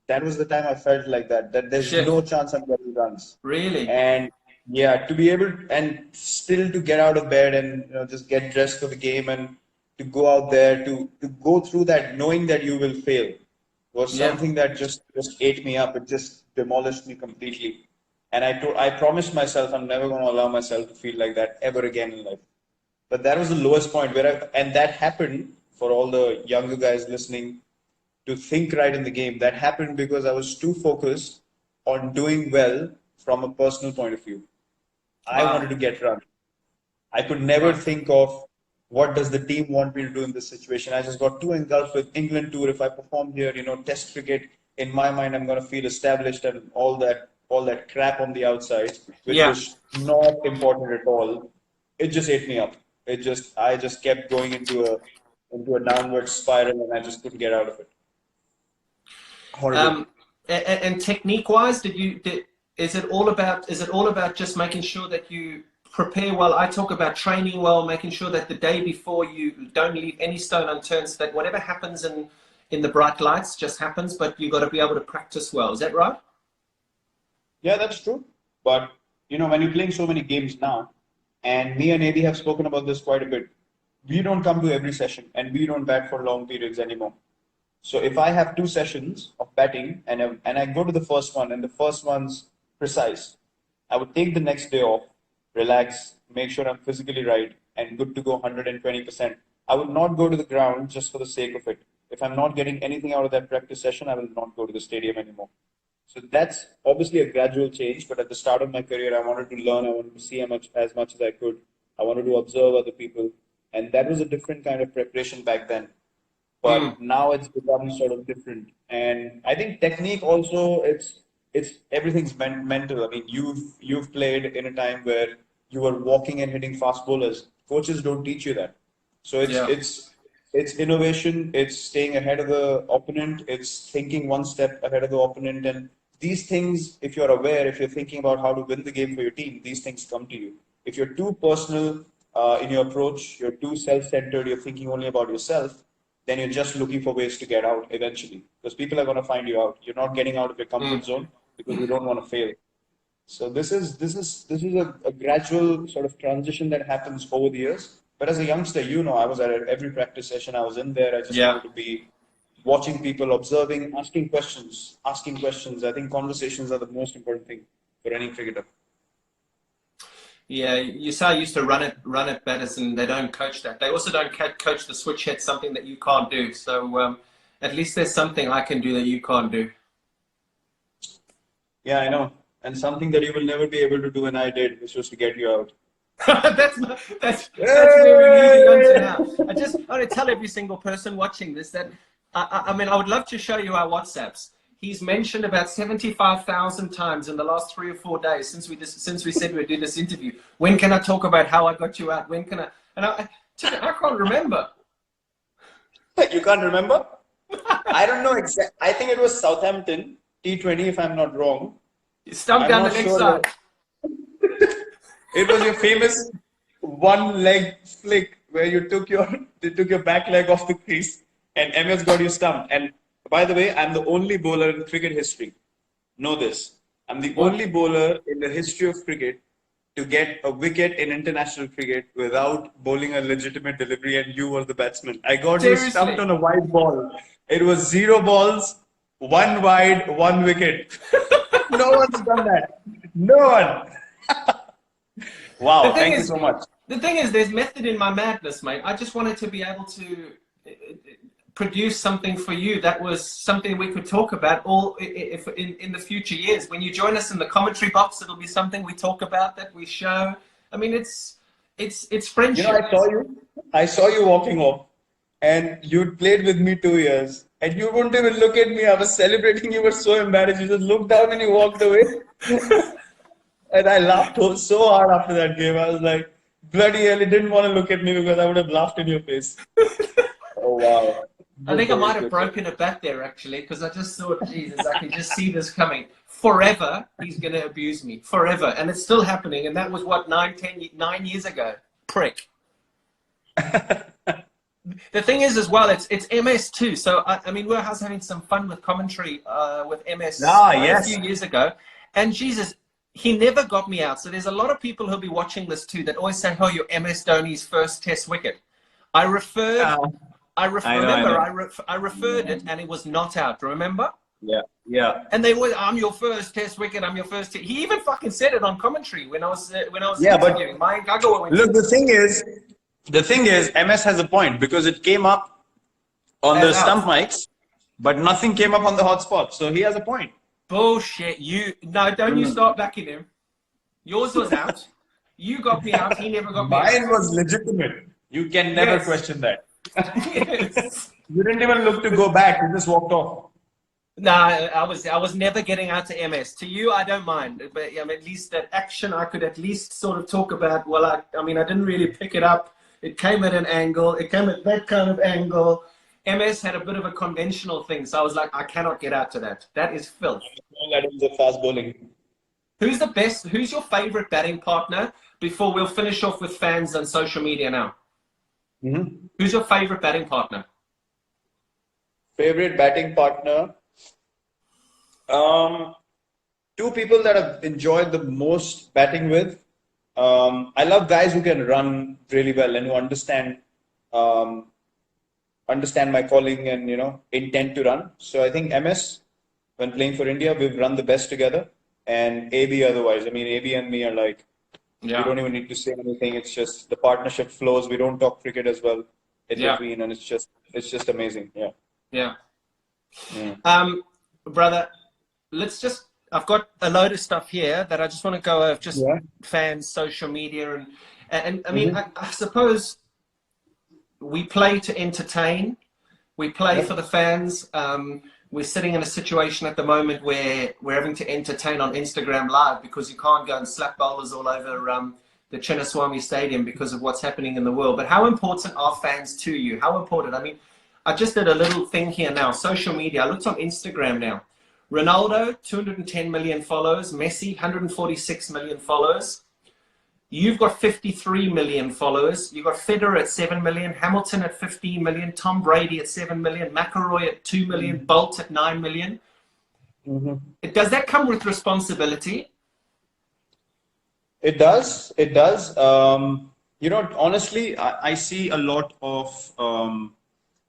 That was the time I felt like that there's no Shit. chance I'm getting runs. Really? And yeah, to be able and still to get out of bed and just get dressed for the game and to go out there to go through that knowing that you will fail was Yeah. something that just ate me up. It just demolished me completely. And I promised myself I'm never going to allow myself to feel like that ever again in life. But that was the lowest point and that happened for all the younger guys listening to think right in the game. That happened because I was too focused on doing well from a personal point of view. I Wow. wanted to get run. I could never Wow. think of what does the team want me to do in this situation. I just got too engulfed with England tour. If I perform here, Test cricket, in my mind, I'm going to feel established and all that crap on the outside, which Yeah. was not important at all. It just ate me up. I just kept going into a downward spiral, and I just couldn't get out of it. Horrible. And technique wise, is it all about just making sure that you prepare well? I talk about training well, making sure that the day before you don't leave any stone unturned, so that whatever happens in the bright lights just happens, but you've got to be able to practice well. Is that right? Yeah, that's true. But when you're playing so many games now, and me and AB have spoken about this quite a bit, we don't come to every session and we don't bat for long periods anymore. So if I have 2 sessions of batting and I go to the first one and the first one's precise, I would take the next day off, relax, make sure I'm physically right and good to go 120%. I would not go to the ground just for the sake of it. If I'm not getting anything out of that practice session, I will not go to the stadium anymore. So that's obviously a gradual change, but at the start of my career, I wanted to learn, I wanted to see as much as I could. I wanted to observe other people, and that was a different kind of preparation back then. But now it's become sort of different, and I think technique also it's everything's mental. I mean, you've played in a time where you were walking and hitting fast bowlers. Coaches don't teach you that, so it's Yeah. it's it's innovation. It's staying ahead of the opponent. It's thinking one step ahead of the opponent. And these things, if you're aware, if you're thinking about how to win the game for your team, these things come to you. If you're too personal in your approach, you're too self-centered, you're thinking only about yourself, then you're just looking for ways to get out eventually. Because people are going to find you out. You're not getting out of your comfort zone because you don't want to fail. So this is a gradual sort of transition that happens over the years. But as a youngster, I was at every practice session. I was in there. I just Yeah. wanted to be watching people, observing, asking questions, asking questions. I think conversations are the most important thing for any cricketer. Yeah, you say I used to run at Pietersen. They don't coach that. They also don't coach the switch hit, something that you can't do. So at least there's something I can do that you can't do. Yeah, I know. And something that you will never be able to do, and I did, which was to get you out. That's where we're moving on to now. I want to tell every single person watching this that I mean I would love to show you our WhatsApps. He's mentioned about 75,000 times in the last 3 or 4 days since we said we'd do this interview. When can I talk about how I got you out? When can I? And I can't remember. You can't remember? I don't know exactly. I think it was Southampton T20, if I'm not wrong. You stumped I'm down the not leg sure. side. It was your famous one leg flick where you took your back leg off the crease and MS got you stumped. And by the way, I'm the only bowler in cricket history. Know this. I'm the only bowler in the history of cricket to get a wicket in international cricket without bowling a legitimate delivery, and you were the batsman. I got you Seriously. stumped on a wide ball. It was 0 balls, 1 wide, 1 wicket. No one's done that. No one. Wow, thank you so much. The thing is, there's method in my madness, mate. I just wanted to be able to produce something for you that was something we could talk about if in the future years. When you join us in the commentary box, it'll be something we talk about, that we show. I mean, it's friendship. I saw you walking off, and you'd played with me 2 years, and you wouldn't even look at me. I was celebrating. You were so embarrassed. You just looked down and you walked away. And I laughed so hard after that game. I was like, bloody hell, he didn't want to look at me because I would have laughed in your face. Oh, wow. I think I might have broken a bat there, actually, because I just thought, Jesus, I can just see this coming. forever he's going to abuse me forever, and it's still happening. And that was what 9 years ago. Prick. The thing is, as well, it's MS too. So I mean, I was having some fun with commentary with MS a few years ago, and Jesus, he never got me out. So there's a lot of people who'll be watching this too that always say, "Oh, you're MS Dhoni's first Test wicket." I referred. I referred it, and it was not out. Remember? Yeah. And they were, "I'm your first Test wicket. I'm your first." He even fucking said it on commentary when I was interviewing Mike Gagawa. Look, the thing is, MS has a point because it came up on the stump mics, but nothing came up on the hotspot. So he has a point. Bullshit. Don't you start backing him. Yours was out. You got me out. He never got me out. Mine was legitimate. You can never question that. Yes. You didn't even look to go back. You just walked off. No, I was never getting out to MS. To you, I don't mind, but at least that action I could at least sort of talk about. Well, I mean, I didn't really pick it up. It came at an angle. It came at that kind of angle. MS had a bit of a conventional thing, so I was like, I cannot get out to that. That is filth. That is a fast bowling. Who's the best? Who's your favorite batting partner? Before we'll finish off with fans and social media now. Who's your favorite batting partner? Favorite batting partner? Two people that I've enjoyed the most batting with. I love guys who can run really well and who understand my calling and intent to run. So I think MS, when playing for India, we've run the best together, and AB otherwise. I mean, AB and me are like, we don't even need to say anything. It's just the partnership flows. We don't talk cricket as well in between, and it's just amazing. Yeah. Brother, I've got a load of stuff here that I just want to go over, just fans, social media, and I mean, I suppose we play to entertain. We play for the fans. We're sitting in a situation at the moment where we're having to entertain on Instagram Live because you can't go and slap bowlers all over the Chinnaswamy Stadium because of what's happening in the world. But how important are fans to you? How important? I mean, I just did a little thing here now. Social media. I looked on Instagram now. Ronaldo, 210 million followers. Messi, 146 million followers. You've got 53 million followers. You've got Federer at 7 million, Hamilton at 15 million, Tom Brady at 7 million, McIlroy at 2 million, Bolt at 9 million. Does that come with responsibility? It does. It does. Honestly, I see a lot of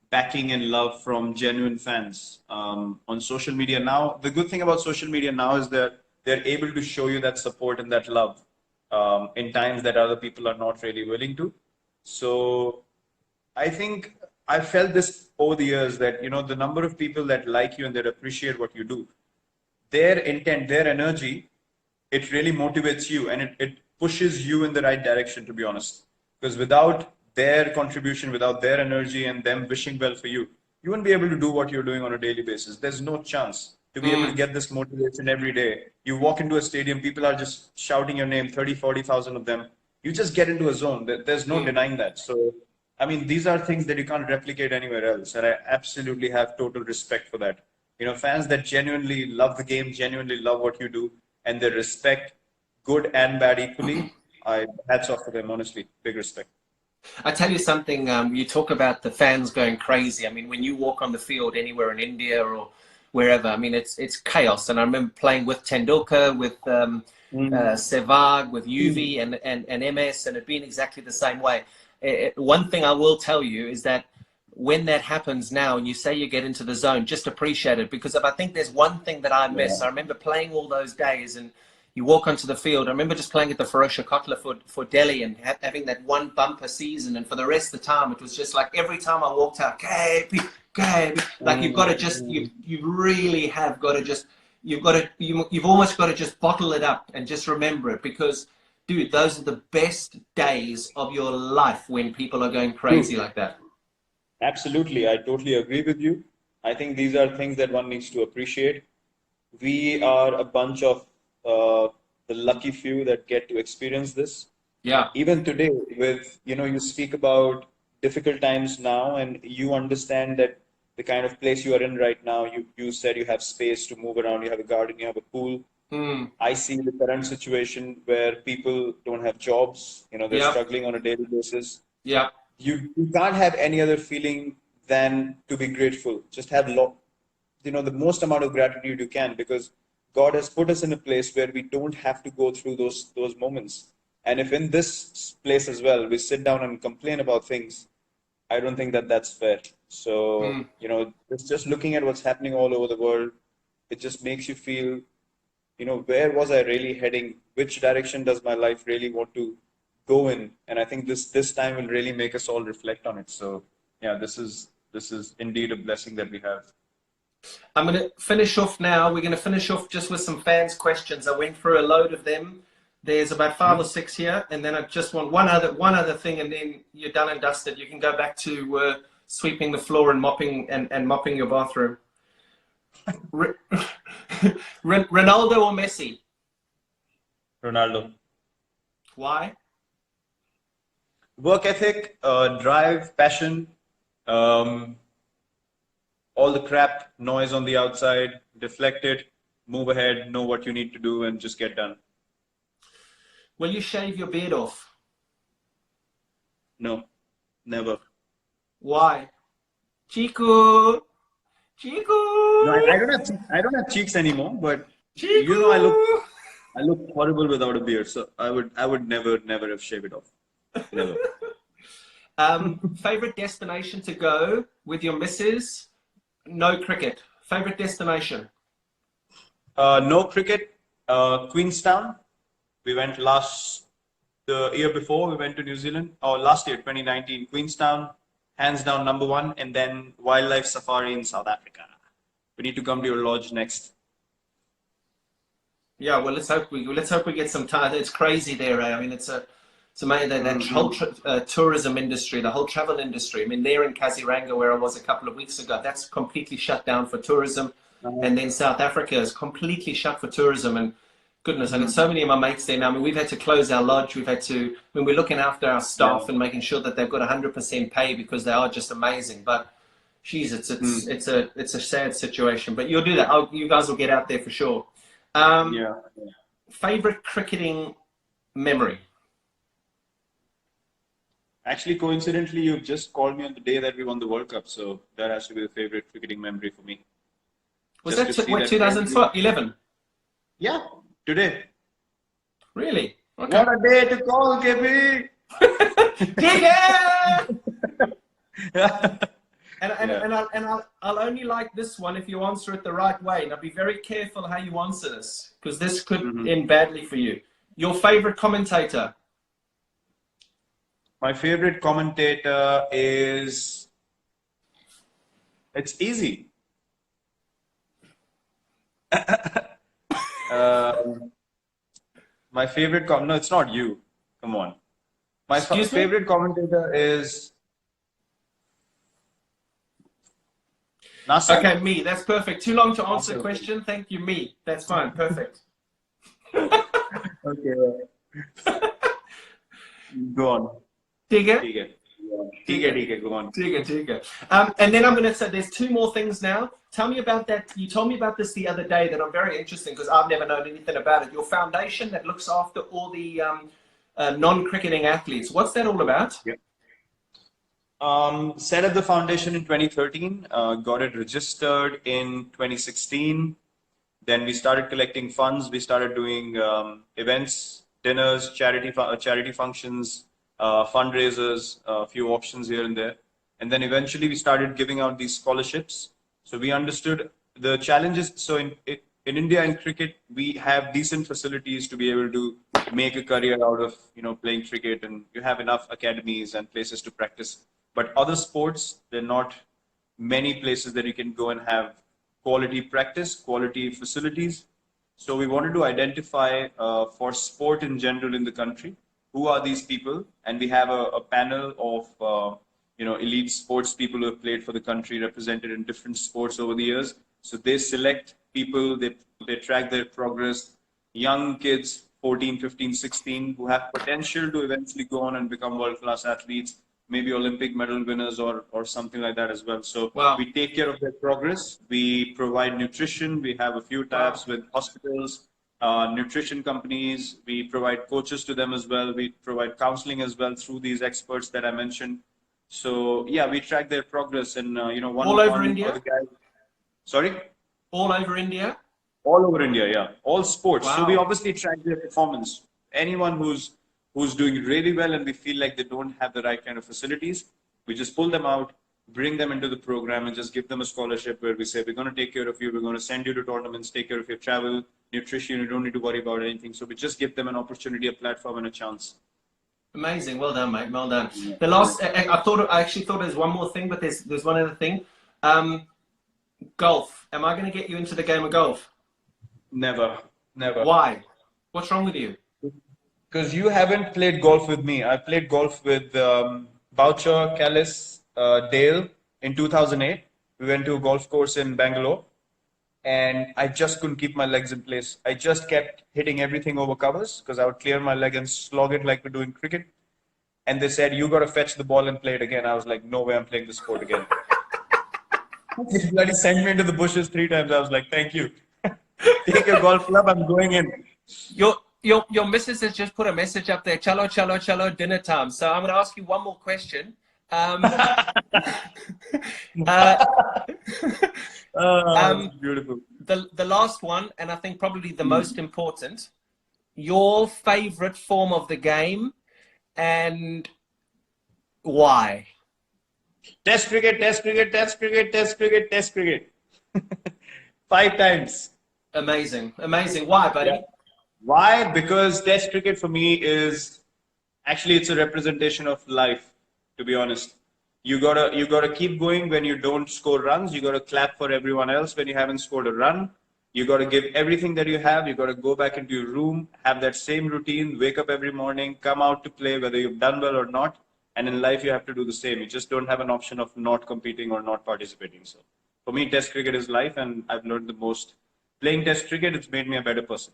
backing and love from genuine fans on social media now. The good thing about social media now is that they're able to show you that support and that love in times that other people are not really willing to. So I think I felt this over the years that, the number of people that like you and that appreciate what you do, their intent, their energy, it really motivates you and it pushes you in the right direction, to be honest. Because without their contribution, without their energy and them wishing well for you, you wouldn't be able to do what you're doing on a daily basis. There's no chance to be able to get this motivation every day. You walk into a stadium, people are just shouting your name, 30, 40,000 of them. You just get into a zone. There's no denying that. So, I mean, these are things that you can't replicate anywhere else. And I absolutely have total respect for that. Fans that genuinely love the game, genuinely love what you do, and they respect good and bad equally. Hats off to them, honestly. Big respect. I tell you something, you talk about the fans going crazy. I mean, when you walk on the field anywhere in India or wherever, I mean, it's chaos. And I remember playing with Tendulkar, with Sehwag, with UV and MS, and it being exactly the same way. One thing I will tell you is that when that happens now and you say you get into the zone, just appreciate it. Because if I think there's one thing that I miss, I remember playing all those days and you walk onto the field. I remember just playing at the Ferocia Kotla for Delhi and having that one bumper season. And for the rest of the time, it was just like every time I walked out, KP, like you've got to just, you really have got to just, you've almost got to just bottle it up and just remember it. Because, dude, those are the best days of your life when people are going crazy like that. Absolutely. I totally agree with you. I think these are things that one needs to appreciate. We are a bunch of the lucky few that get to experience this. Yeah. Even today, with, you speak about difficult times now, and you understand that the kind of place you are in right now. You said you have space to move around, you have a garden, you have a pool. Mm. I see the current situation where people don't have jobs, they're Yep. struggling on a daily basis. Yep. You can't have any other feeling than to be grateful. Just have the most amount of gratitude you can, because God has put us in a place where we don't have to go through those moments. And if in this place as well we sit down and complain about things, I don't think that that's fair. So, Mm. it's just looking at what's happening all over the world. It just makes you feel, where was I really heading? Which direction does my life really want to go in? And I think this time will really make us all reflect on it. So, yeah, this is indeed a blessing that we have. I'm going to finish off now. We're going to finish off just with some fans' questions. I went through a load of them. There's about 5 or 6 here, and then I just want one other thing, and then you're done and dusted. You can go back to sweeping the floor and mopping your bathroom. Ronaldo or Messi? Ronaldo. Why? Work ethic, drive, passion, all the crap, noise on the outside, deflect it, move ahead, know what you need to do, and just get done. Will you shave your beard off? No, never. Why? Chico! No, I don't have cheeks anymore, but Chico! I look horrible without a beard, so I would never have shaved it off. Never. Favorite destination to go with your missus? No cricket. Favorite destination? No cricket. Queenstown. We went the year before we went to New Zealand, or last year, 2019. Queenstown, hands down #1, and then wildlife safari in South Africa. We need to come to your lodge next. Yeah, well, let's hope we get some time. It's crazy there. I mean, it's amazing that whole tourism industry, the whole travel industry. I mean, there in Kaziranga, where I was a couple of weeks ago, that's completely shut down for tourism. And then South Africa is completely shut for tourism. And goodness, I got so many of my mates there now. I mean, we've had to close our lodge. We're looking after our staff and making sure that they've got 100% pay, because they are just amazing. But geez, it's a sad situation. But you'll do that. You guys will get out there for sure. Favorite cricketing memory? Actually, coincidentally, you just called me on the day that we won the World Cup, so that has to be the favorite cricketing memory for me. Was that 2011? Yeah, today. Really? Okay. What a day to call, KB! And I'll only like this one if you answer it the right way. Now be very careful how you answer this, because this could end badly for you. Your favorite commentator? My favorite commentator is... It's easy. My favorite... No, it's not you. Come on. My favorite commentator is... Nasser? Okay, me. That's perfect. Too long to answer the question. Thank you, me. That's fine. Perfect. Okay. Go on. Tiga? Tiga, go on. Tiga. And then I'm going to say there's 2 more things now. Tell me about that. You told me about this the other day that I'm very interested in, because I've never known anything about it. Your foundation that looks after all the non-cricketing athletes. What's that all about? Yeah. Set up the foundation in 2013, got it registered in 2016. Then we started collecting funds. We started doing events, dinners, charity functions, fundraisers, a few options here and there. And then eventually we started giving out these scholarships. So we understood the challenges. So in India in cricket, we have decent facilities to be able to make a career out of playing cricket, and you have enough academies and places to practice. But other sports, there are not many places that you can go and have quality practice, quality facilities. So we wanted to identify for sport in general in the country, who are these people? And we have a panel of elite sports people who have played for the country, represented in different sports over the years. So they select people, they track their progress, young kids, 14, 15, 16, who have potential to eventually go on and become world-class athletes. maybe Olympic medal winners or something like that as well. So Wow. we take care of their progress. We provide nutrition. We have a few tie-ups with hospitals, nutrition companies. We provide coaches to them as well. We provide counseling as well through these experts that I mentioned. So yeah, we track their progress, and All over India? of the guys. Sorry. All over India? All over India, yeah. All sports. Wow. So we obviously track their performance. Anyone who's doing really well and we feel like they don't have the right kind of facilities, we just pull them out, bring them into the program, and just give them a scholarship where we say, we're going to take care of you, we're going to send you to tournaments, take care of your travel, nutrition, you don't need to worry about anything. So we just give them an opportunity, a platform, and a chance. Amazing. Well done, mate. Well done. The last, I actually thought there's one more thing, but there's one other thing. Golf. Am I going to get you into the game of golf? Never. Why? What's wrong with you? Because you haven't played golf with me. I played golf with Boucher, Callis, Dale in 2008. We went to a golf course in Bangalore, and I just couldn't keep my legs in place. I just kept hitting everything over covers because I would clear my leg and slog it like we do in cricket. And they said, you got to fetch the ball and play it again. I was like, no way, I'm playing this sport again. They bloody sent me into the bushes 3 times. I was like, thank you. Take your golf club, I'm going in. Your missus has just put a message up there. Chalo, chalo, chalo, dinner time. So I'm going to ask you one more question. Beautiful. The last one, and I think probably the most important, your favorite form of the game and why? Test cricket, test cricket, test cricket, test cricket, test cricket. 5 times. Amazing. Amazing. Why, buddy? Yeah. Why? Because test cricket for me is actually it's a representation of life, to be honest. You gotta keep going when you don't score runs. You gotta clap for everyone else when you haven't scored a run. You gotta give everything that you have. You gotta go back into your room, have that same routine, wake up every morning, come out to play whether you've done well or not. And in life you have to do the same. You just don't have an option of not competing or not participating. So for me, test cricket is life, and I've learned the most. Playing test cricket, it's made me a better person.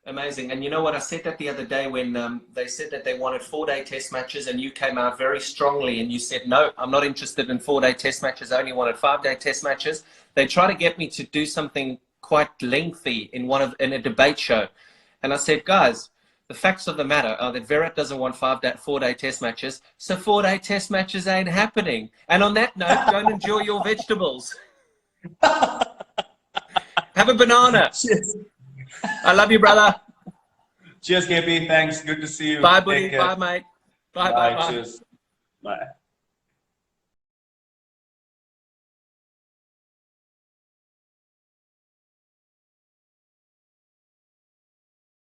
Amazing. And you know what? I said that the other day when they said that they wanted 4-day test matches, and you came out very strongly and you said, no, I'm not interested in 4-day test matches. I only wanted 5-day test matches. They try to get me to do something quite lengthy in a debate show. And I said, guys, the facts of the matter are that Virat doesn't want 4-day test matches. So 4-day test matches ain't happening. And on that note, don't enjoy your vegetables. Have a banana. Cheers. I love you, brother. Cheers, KP. Thanks. Good to see you. Bye, buddy. Bye, mate. Bye. Cheers. Bye.